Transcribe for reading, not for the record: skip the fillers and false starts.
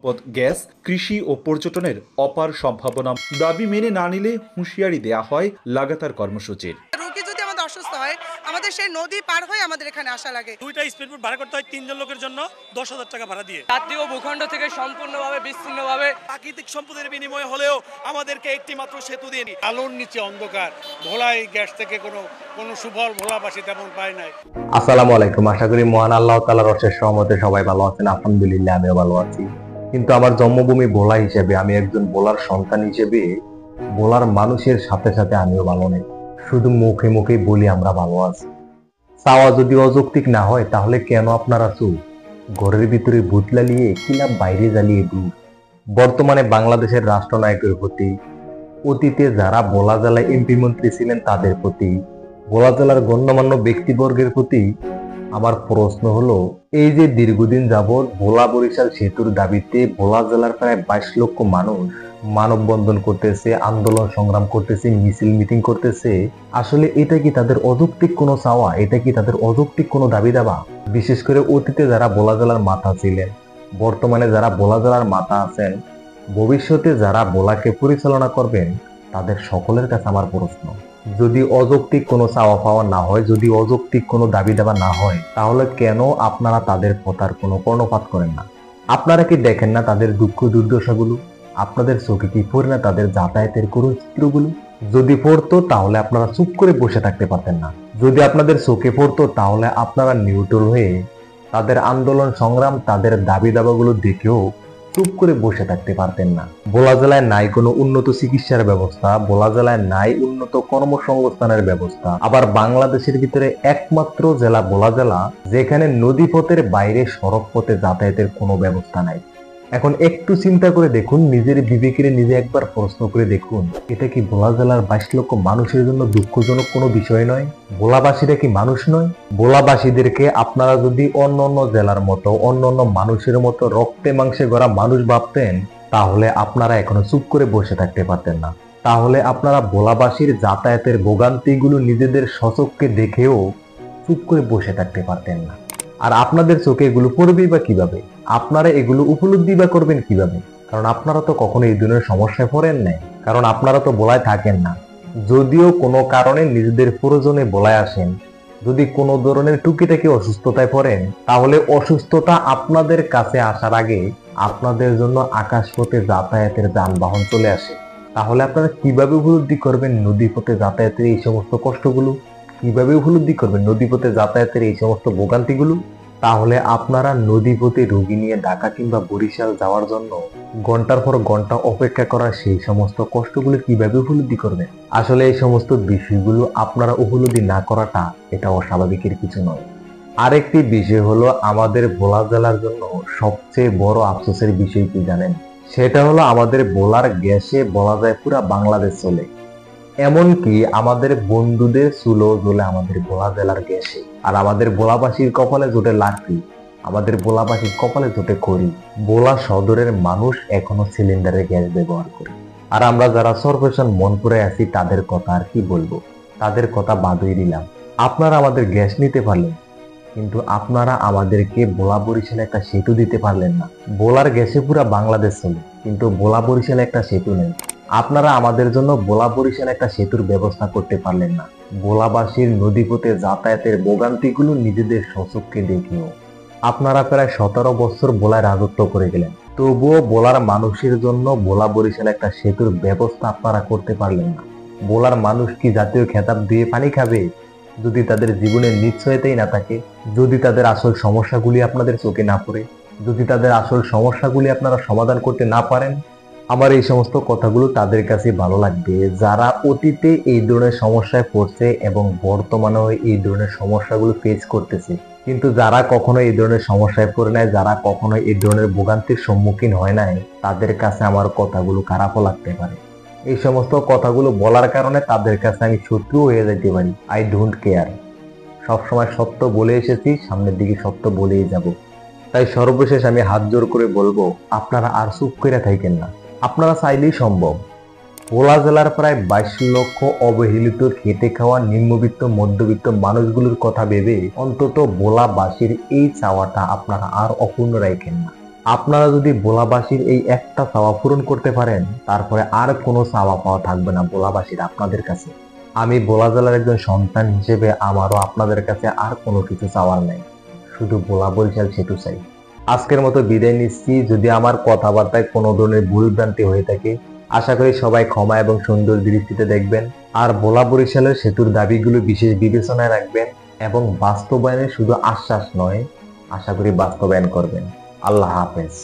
নিরাপদ গ্যাস, কৃষি ও পর্যটনের অপার সম্ভাবনা। দাবি মেনে না নিলে হুঁশিয়ারি দেয়া হয় লাগাতার কর্মসূচির। রোগী যদি আমাদের অসুস্থ হয়, আমাদের সেই নদী পার হয়ে আমাদের এখানে আসা লাগে। দুইটা স্পিডবোট ভাড়া করতে হয় 3 জন লোকের জন্য 10,000 টাকা ভাড়া দিয়ে। জাতি ও ভূখণ্ড থেকে সম্পূর্ণভাবে বিচ্ছিন্নভাবে প্রাকৃতিক সম্পদের বিনিময়ে হলেও আমাদেরকে একটি মাত্র সেতু দিয়ে আলোর নিচে অন্ধকার। ভোলাই গ্যাস থেকে কোনো সুফল ভোলাবাসী তেমন পায় নাই। আসসালামু আলাইকুম। আশা করি মহান আল্লাহ তাআলার অশেষ রহমতে সবাই ভালো আছেন। আলহামদুলিল্লাহ আমিও ভালো আছি। কিন্তু আমার জন্মভূমি ভোলা হিসেবে, আমি একজন ভোলার সন্তান হিসেবে, ভোলার মানুষের সাথে সাথে আমিও ভালো নেই। শুধু মুখে মুখে বলি আমরা ভালো আছি। চাওয়া যদি অযৌক্তিক না হয় তাহলে কেন আপনারা চুপ? ঘরের ভিতরে ভূত লালিয়ে কি লাভ বাইরে জ্বালিয়ে দূর? বর্তমানে বাংলাদেশের রাষ্ট্রনায়কের প্রতি, অতীতে যারা ভোলা জেলায় এমপি মন্ত্রী ছিলেন তাদের প্রতি, ভোলা জেলার গণ্যমান্য ব্যক্তিবর্গের প্রতি আমার প্রশ্ন হলো, এই যে দীর্ঘদিন যাবৎ ভোলা বরিশাল সেতুর দাবিতে ভোলা জেলার প্রায় 22 লক্ষ মানুষ মানববন্ধন করতেছে, আন্দোলন সংগ্রাম করতেছে, মিছিল মিটিং করতেছে, আসলে এটা কি তাদের অযৌক্তিক কোনো চাওয়া? এটা কি তাদের অযৌক্তিক কোনো দাবি দাবা? বিশেষ করে অতীতে যারা ভোলা জেলার মাথা ছিলেন, বর্তমানে যারা ভোলা জেলার মাথা আছেন, ভবিষ্যতে যারা ভোলাকে পরিচালনা করবেন, তাদের সকলের কাছে আমার প্রশ্ন, যদি অযৌক্তিক কোনো চাওয়া পাওয়া না হয়, যদি অযৌক্তিক কোনো দাবি দাবা না হয়, তাহলে কেন আপনারা তাদের কথার কোনো কর্ণপাত করেন না? আপনারা কি দেখেন না তাদের দুঃখ দুর্দশাগুলো? আপনাদের চোখে কি পড়ে না তাদের যাতায়াতের কোনো চিত্রগুলো? যদি পড়তো তাহলে আপনারা চুপ করে বসে থাকতে পারতেন না। যদি আপনাদের চোখে পড়তো তাহলে আপনারা নিউট্রাল হয়ে তাদের আন্দোলন সংগ্রাম, তাদের দাবি দাবাগুলো দেখেও চুপ করে বসে থাকতে পারতেন না। ভোলা জেলায় নাই কোনো উন্নত চিকিৎসার ব্যবস্থা, ভোলা জেলায় নাই উন্নত কর্মসংস্থানের ব্যবস্থা। আবার বাংলাদেশের ভিতরে একমাত্র জেলা ভোলা জেলা যেখানে নদীপথের বাইরে সড়ক পথে যাতায়াতের কোনো ব্যবস্থা নাই। এখন একটু চিন্তা করে দেখুন, নিজের বিবেকের নিজে একবার প্রশ্ন করে দেখুন, এটা কি ভোলা জেলার 22 লক্ষ মানুষের জন্য দুঃখজনক কোনো বিষয় নয়? ভোলাবাসীরা কি মানুষ নয়? ভোলাবাসীদেরকে আপনারা যদি অন্য অন্য জেলার মতো, অন্য অন্য মানুষের মতো রক্তে মাংসে গড়া মানুষ ভাবতেন, তাহলে আপনারা এখনো চুপ করে বসে থাকতে পারতেন না। তাহলে আপনারা ভোলাবাসীর যাতায়াতের ভোগান্তিগুলো নিজেদের স্বচক্ষে দেখেও চুপ করে বসে থাকতে পারতেন না। আর আপনাদের চোখে এগুলো পড়বেই বা কিভাবে? আপনারা এগুলো উপলব্ধি বা করবেন কিভাবে? কারণ আপনারা তো কখনো এই ধরনের সমস্যায় পড়েন নাই, কারণ আপনারা তো ভোলায় থাকেন না। যদিও কোনো কারণে নিজেদের প্রয়োজনে ভোলায় আসেন, যদি কোনো ধরনের টুকিটাকি অসুস্থতায় পড়েন, তাহলে অসুস্থতা আপনাদের কাছে আসার আগে আপনাদের জন্য আকাশপথে যাতায়াতের যানবাহন চলে আসে। তাহলে আপনারা কিভাবে উপলব্ধি করবেন নদীপথে যাতায়াতের এই সমস্ত কষ্টগুলো? কিভাবে উপলব্ধি করবেন নদীপথে যাতায়াতের এই সমস্ত ভোগান্তিগুলো? তাহলে আপনারা নদীপথে রোগী নিয়ে ঢাকা কিংবা বরিশাল যাওয়ার জন্য ঘন্টার পর ঘন্টা অপেক্ষা করার সেই সমস্ত কষ্টগুলো কিভাবে উপলব্ধি করবেন? আসলে এই সমস্ত বিষয়গুলো আপনারা উপলব্ধি না করাটা এটা অস্বাভাবিকের কিছু নয়। আরেকটি বিষয় হলো, আমাদের ভোলা জেলার জন্য সবচেয়ে বড় আফসোসের বিষয় কি জানেন? সেটা হলো আমাদের ভোলার গ্যাসে বলা যায় পুরা বাংলাদেশ চলে। এমনকি আমাদের বন্ধুদের চুলো জ্বলে আমাদের ভোলা জেলার গ্যাসে। আর আমাদের ভোলাবাসীর কপালে জোটে লাকড়ি, আমাদের ভোলাবাসীর কপালে জোটে খড়ি। ভোলা সদরের মানুষ এখনো সিলিন্ডারে গ্যাস ব্যবহার করে। আর আমরা যারা সর্বশন মন করে আছি তাদের কথা আর কি বলবো, তাদের কথা বাদই দিলাম। আপনারা আমাদের গ্যাস নিতে পারলেন, কিন্তু আপনারা আমাদেরকে ভোলা বরিশালে একটা সেতু দিতে পারলেন না। ভোলার গ্যাসে পুরা বাংলাদেশ চলে, কিন্তু ভোলা বরিশালে একটা সেতু নেই। আপনারা আমাদের জন্য ভোলা বরিশালে একটা সেতুর ব্যবস্থা করতে পারলেন না। ভোলাবাসীর নদীপথে যাতায়াতের ভোগান্তিগুলো নিজেদের স্বচক্ষে দেখেও আপনারা প্রায় 17 বছর ভোলায় রাজত্ব করে গেলেন, তবুও ভোলার মানুষের জন্য ভোলা বরিশালে একটা সেতুর ব্যবস্থা আপনারা করতে পারলেন না। ভোলার মানুষ কি জাতীয় খেতাব দিয়ে পানি খাবে যদি তাদের জীবনের নিশ্চয়তাই না থাকে? যদি তাদের আসল সমস্যাগুলি আপনাদের চোখে না পড়ে, যদি তাদের আসল সমস্যাগুলি আপনারা সমাধান করতে না পারেন? আমার এই সমস্ত কথাগুলো তাদের কাছে ভালো লাগবে যারা অতীতে এই ধরনের সমস্যায় পড়ছে এবং বর্তমানেও এই ধরনের সমস্যাগুলো ফেস করতেছে, কিন্তু যারা কখনো এই ধরনের সমস্যায় পড়ে নাই, যারা কখনো এই ধরনের ভোগান্তির সম্মুখীন হয় নাই, তাদের কাছে আমার কথাগুলো খারাপও লাগতে পারে। এই সমস্ত কথাগুলো বলার কারণে তাদের কাছে আমি শত্রু হয়ে যেতে পারি। I don't care. সবসময় সত্য বলে এসেছি, সামনের দিকে সত্য বলেই যাব। তাই সর্বশেষ আমি হাত জোর করে বলবো, আপনারা আর চুপ করে থাকেন না। আপনারা চাইলেই সম্ভব। ভোলা জেলার প্রায় 22 লক্ষ অবহেলিত খেটে খাওয়া নিম্নবিত্ত মধ্যবিত্ত মানুষগুলোর কথা ভেবে অন্তত ভোলাবাসীর এই চাওয়াটা আপনারা আর অপূর্ণ রাখেন না। আপনারা যদি ভোলাবাসীর এই একটা চাওয়া পূরণ করতে পারেন, তারপরে আর কোনো চাওয়া পাওয়া থাকবে না ভোলাবাসীর আপনাদের কাছে। আমি ভোলা জেলার একজন সন্তান হিসেবে আমারও আপনাদের কাছে আর কোনো কিছু চাওয়ার নাই, শুধু ভোলা বরিশাল সেতু চাই। আজকের মতো বিদায় নিচ্ছি। যদি আমার কথাবার্তায় কোনো ধরনের ভুল ভ্রান্তি হয়ে থাকে, আশা করি সবাই ক্ষমা এবং সুন্দর দৃষ্টিতে দেখবেন। আর ভোলা বরিশালের সেতুর দাবিগুলো বিশেষ বিবেচনায় রাখবেন এবং বাস্তবায়নে শুধু আশ্বাস নয়, আশা করি বাস্তবায়ন করবেন। আল্লাহ হাফেজ।